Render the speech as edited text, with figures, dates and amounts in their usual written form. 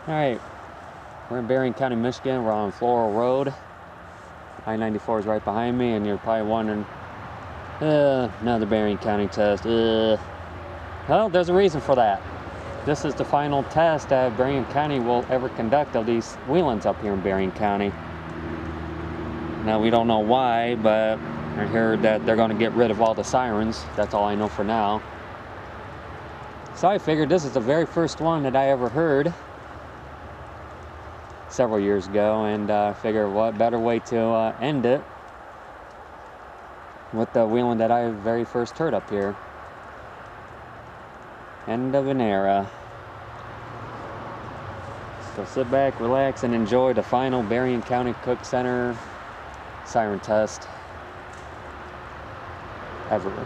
Alright, we're in Berrien County, Michigan. We're on Floral Road. I-94 is right behind me, and you're probably wondering, another Berrien County test. Well, there's a reason for that. This is the final test that Berrien County will ever conduct of these wheelings up here in Berrien County. Now, we don't know why, but I heard that they're going to get rid of all the sirens. That's all I know for now. So I figured this is the very first one that I ever heard several years ago, and I figured what better way to end it with the wheeling that I very first heard up here. End of an era. So sit back, relax, and enjoy the final Berrien County Cook Center siren test ever.